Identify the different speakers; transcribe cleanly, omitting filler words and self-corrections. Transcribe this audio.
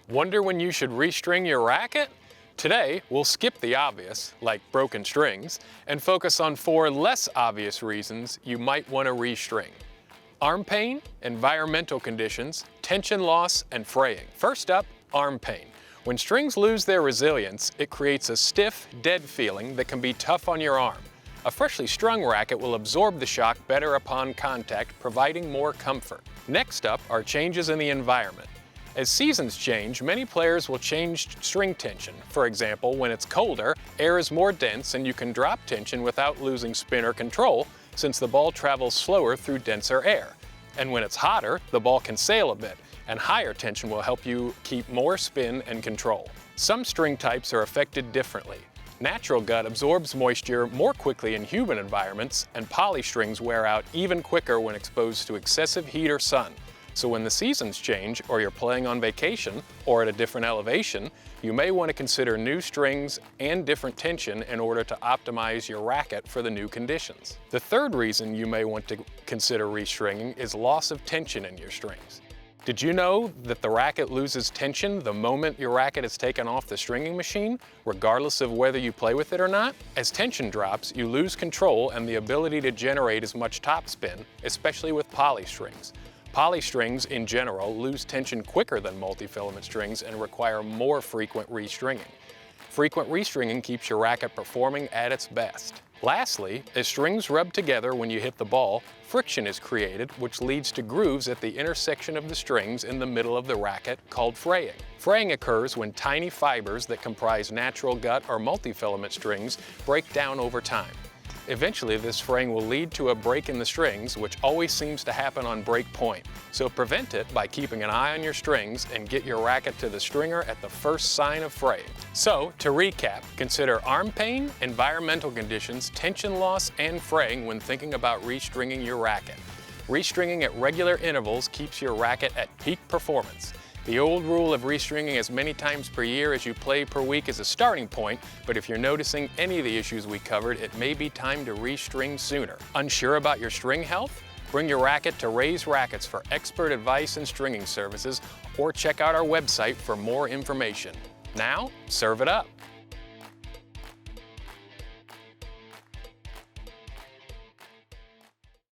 Speaker 1: Wonder when you should restring your racket? Today, we'll skip the obvious, like broken strings, and focus on 4 less obvious reasons you might want to restring. Arm pain, environmental conditions, tension loss, and fraying. First up, arm pain. When strings lose their resilience, it creates a stiff, dead feeling that can be tough on your arm. A freshly strung racket will absorb the shock better upon contact, providing more comfort. Next up are changes in the environment. As seasons change, many players will change string tension. For example, when it's colder, air is more dense and you can drop tension without losing spin or control, since the ball travels slower through denser air. And when it's hotter, the ball can sail a bit, and higher tension will help you keep more spin and control. Some string types are affected differently. Natural gut absorbs moisture more quickly in humid environments, and poly strings wear out even quicker when exposed to excessive heat or sun. So when the seasons change, or you're playing on vacation, or at a different elevation, you may want to consider new strings and different tension in order to optimize your racket for the new conditions. The third reason you may want to consider restringing is loss of tension in your strings. Did you know that the racket loses tension the moment your racket is taken off the stringing machine, regardless of whether you play with it or not? As tension drops, you lose control and the ability to generate as much topspin, especially with poly strings. Poly strings, in general, lose tension quicker than multi-filament strings and require more frequent restringing. Frequent restringing keeps your racket performing at its best. Lastly, as strings rub together when you hit the ball, friction is created, which leads to grooves at the intersection of the strings in the middle of the racket, called fraying. Fraying occurs when tiny fibers that comprise natural gut or multi-filament strings break down over time. Eventually, this fraying will lead to a break in the strings, which always seems to happen on break point. So prevent it by keeping an eye on your strings and get your racket to the stringer at the first sign of fraying. So, to recap, consider arm pain, environmental conditions, tension loss, and fraying when thinking about restringing your racket. Restringing at regular intervals keeps your racket at peak performance. The old rule of restringing as many times per year as you play per week is a starting point, but if you're noticing any of the issues we covered, it may be time to restring sooner. Unsure about your string health? Bring your racket to Raise Rackets for expert advice and stringing services, or check out our website for more information. Now, serve it up.